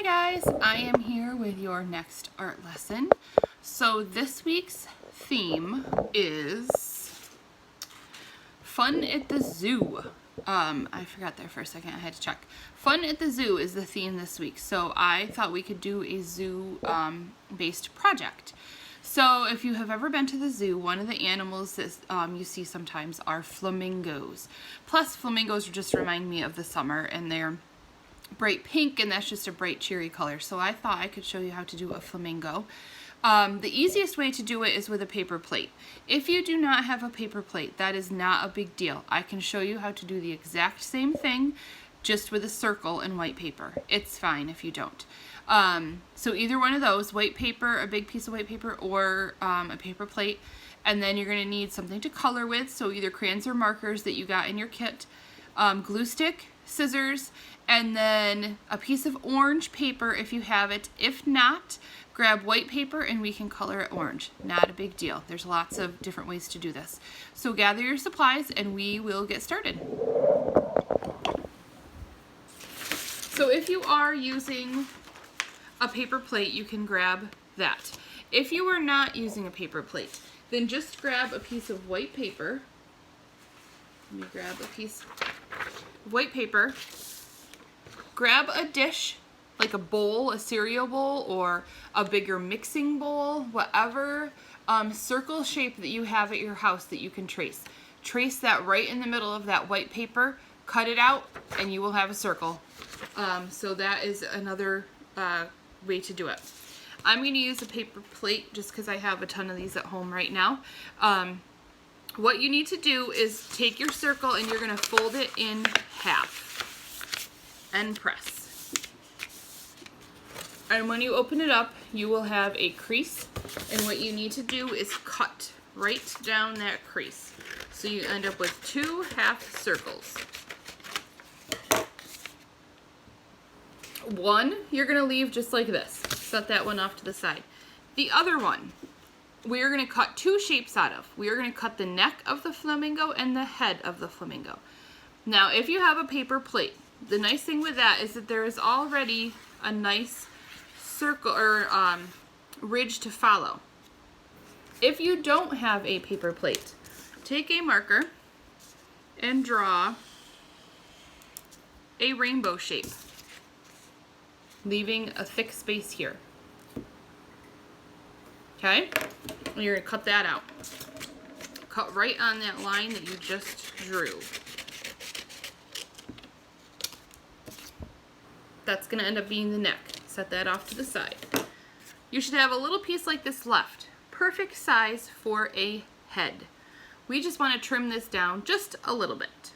guys, I am here with your next art lesson. So this week's theme is fun at the zoo. I forgot there for a second, I had to check. Fun at the zoo is the theme this week. So I thought we could do a zoo based project. So if you have ever been to the zoo, one of the animals that you see sometimes are flamingos. Plus flamingos just remind me of the summer, and they're bright pink, and that's just a bright cheery color. So I thought I could show you how to do a flamingo. The easiest way to do it is with a paper plate. If you do not have a paper plate, that is not a big deal. I can show you how to do the exact same thing, just with a circle and white paper. It's fine if you don't. So either one of those, white paper, a big piece of white paper, or a paper plate. And then you're going to need something to color with, so either crayons or markers that you got in your kit, glue stick, scissors, and then a piece of orange paper if you have it. If not, grab white paper and we can color it orange. Not a big deal. There's lots of different ways to do this. So gather your supplies and we will get started. So if you are using a paper plate, you can grab that. If you are not using a paper plate, then just grab a piece of white paper. Let me grab a piece of white paper. Grab a dish, like a bowl, a cereal bowl, or a bigger mixing bowl, whatever circle shape that you have at your house that you can trace. Trace that right in the middle of that white paper, cut it out, and you will have a circle. So that is another way to do it. I'm going to use a paper plate just because I have a ton of these at home right now. What you need to do is take your circle and you're going to fold it in half and press. And when you open it up, you will have a crease, and what you need to do is cut right down that crease. So you end up with two half circles. One you're going to leave just like this. Set that one off to the side. The other one we are going to cut two shapes out of. We are going to cut the neck of the flamingo and the head of the flamingo. Now if you have a paper plate, the nice thing with that is that there is already a nice circle or ridge to follow. If you don't have a paper plate, take a marker and draw a rainbow shape, leaving a thick space here. Okay? And you're going to cut that out. Cut right on that line that you just drew. That's going to end up being the neck. Set that off to the side. You should have a little piece like this left. Perfect size for a head. We just want to trim this down just a little bit.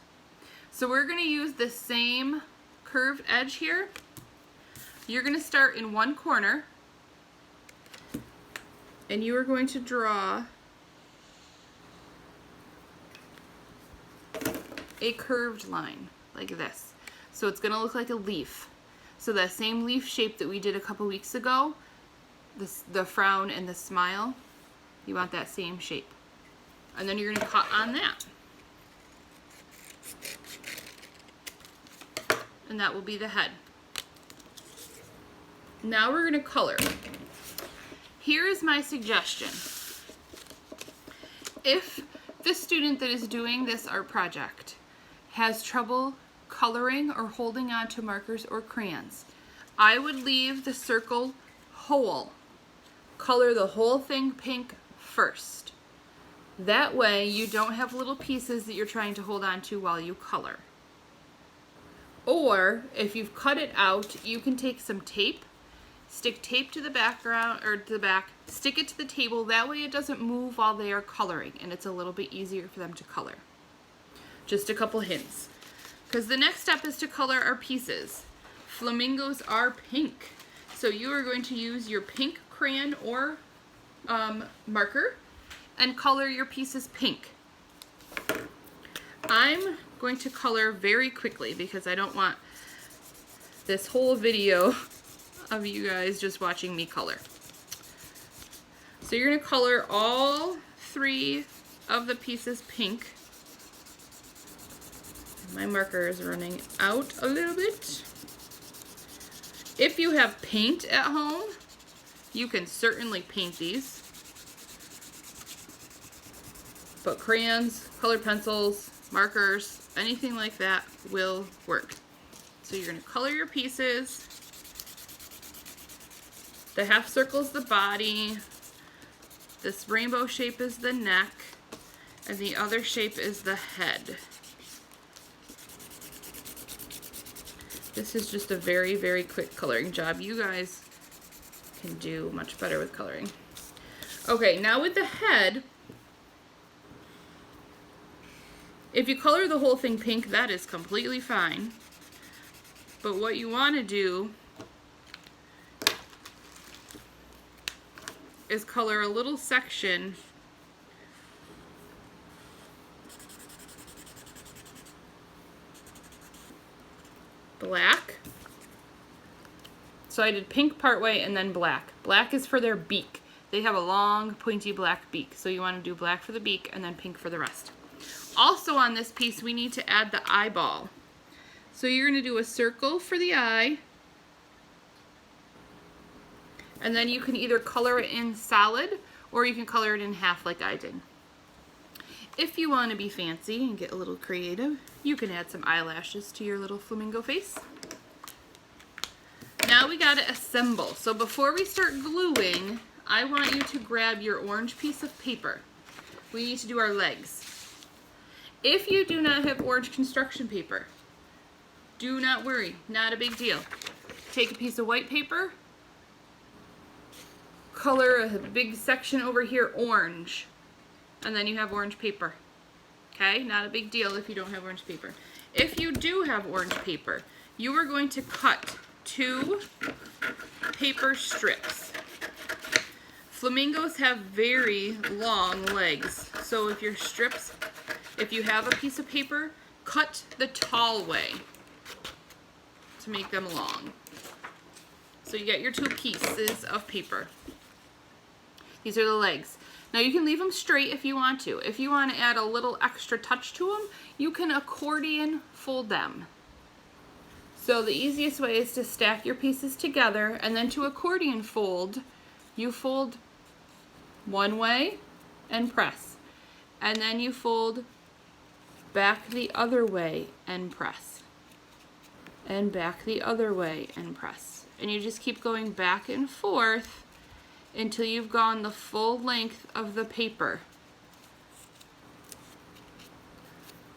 So we're going to use the same curved edge here. You're going to start in one corner and you are going to draw a curved line like this. So it's going to look like a leaf. So that same leaf shape that we did a couple weeks ago, the frown and the smile, you want that same shape. And then you're going to cut on that. And that will be the head. Now we're going to color. Here is my suggestion. If the student that is doing this art project has trouble coloring or holding on to markers or crayons, I would leave the circle whole. Color the whole thing pink first. That way you don't have little pieces that you're trying to hold on to while you color. Or if you've cut it out, you can take some tape, stick tape to the background or to the back, stick it to the table. That way it doesn't move while they are coloring and it's a little bit easier for them to color. Just a couple hints. Because the next step is to color our pieces. Flamingos are pink. So you are going to use your pink crayon or marker and color your pieces pink. I'm going to color very quickly because I don't want this whole video of you guys just watching me color. So you're going to color all three of the pieces pink. My marker is running out a little bit. If you have paint at home, you can certainly paint these. But crayons, colored pencils, markers, anything like that will work. So you're going to color your pieces. The half circle is the body. This rainbow shape is the neck. And the other shape is the head. This is just a very, very quick coloring job. You guys can do much better with coloring. Okay, now with the head, if you color the whole thing pink, that is completely fine. But what you want to do is color a little section black. So I did pink part way and then black. Black is for their beak. They have a long pointy black beak. So you want to do black for the beak and then pink for the rest. Also on this piece we need to add the eyeball. So you're going to do a circle for the eye. And then you can either color it in solid or you can color it in half like I did. If you want to be fancy and get a little creative, you can add some eyelashes to your little flamingo face. Now we got to assemble. So before we start gluing, I want you to grab your orange piece of paper. We need to do our legs. If you do not have orange construction paper, do not worry, not a big deal. Take a piece of white paper, color a big section over here orange, and then you have orange paper. Okay, not a big deal if you don't have orange paper. If you do have orange paper, you are going to cut 2 paper strips. Flamingos have very long legs, so if you have a piece of paper, cut the tall way to make them long. So you get your 2 pieces of paper. These are the legs. Now you can leave them straight if you want to. If you want to add a little extra touch to them, you can accordion fold them. So the easiest way is to stack your pieces together, and then to accordion fold, you fold one way and press. And then you fold back the other way and press. And back the other way and press. And you just keep going back and forth until you've gone the full length of the paper.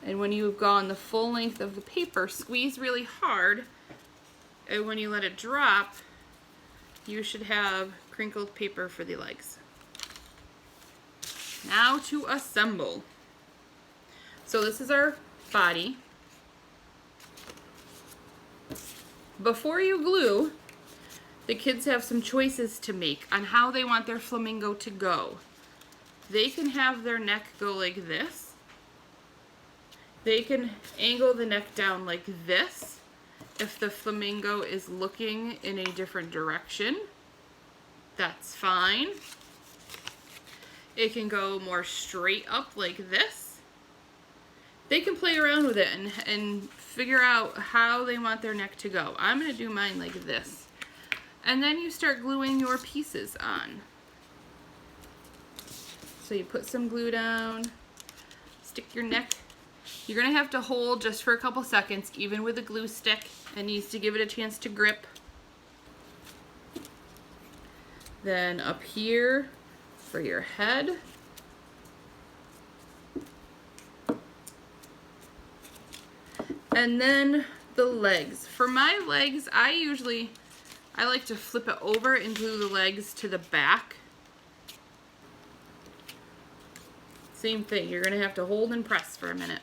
And when you've gone the full length of the paper, squeeze really hard, and when you let it drop, you should have crinkled paper for the legs. Now to assemble. So this is our body. Before you glue, the kids have some choices to make on how they want their flamingo to go. They can have their neck go like this. They can angle the neck down like this if the flamingo is looking in a different direction. That's fine. It can go more straight up like this. They can play around with it and figure out how they want their neck to go. I'm going to do mine like this. And then you start gluing your pieces on. So you put some glue down, stick your neck. You're going to have to hold just for a couple seconds, even with a glue stick. It needs to give it a chance to grip. Then up here for your head. And then the legs. For my legs, I like to flip it over and glue the legs to the back. Same thing, you're going to have to hold and press for a minute.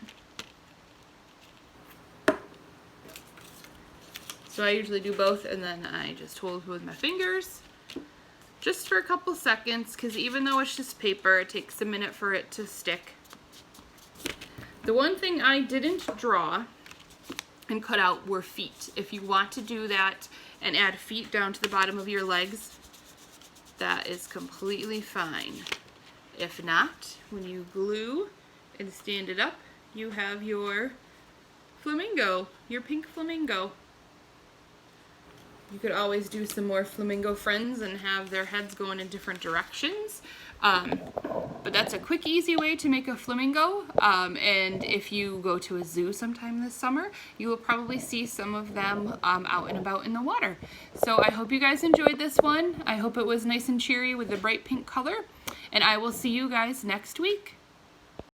So I usually do both, and then I just hold with my fingers just for a couple seconds, because even though it's just paper, it takes a minute for it to stick. The one thing I didn't draw and cut out were feet. If you want to do that and add feet down to the bottom of your legs, that is completely fine. If not, when you glue and stand it up, you have your flamingo, your pink flamingo. You could always do some more flamingo friends and have their heads going in different directions. But that's a quick, easy way to make a flamingo. And if you go to a zoo sometime this summer, you will probably see some of them out and about in the water. So I hope you guys enjoyed this one. I hope it was nice and cheery with the bright pink color. And I will see you guys next week.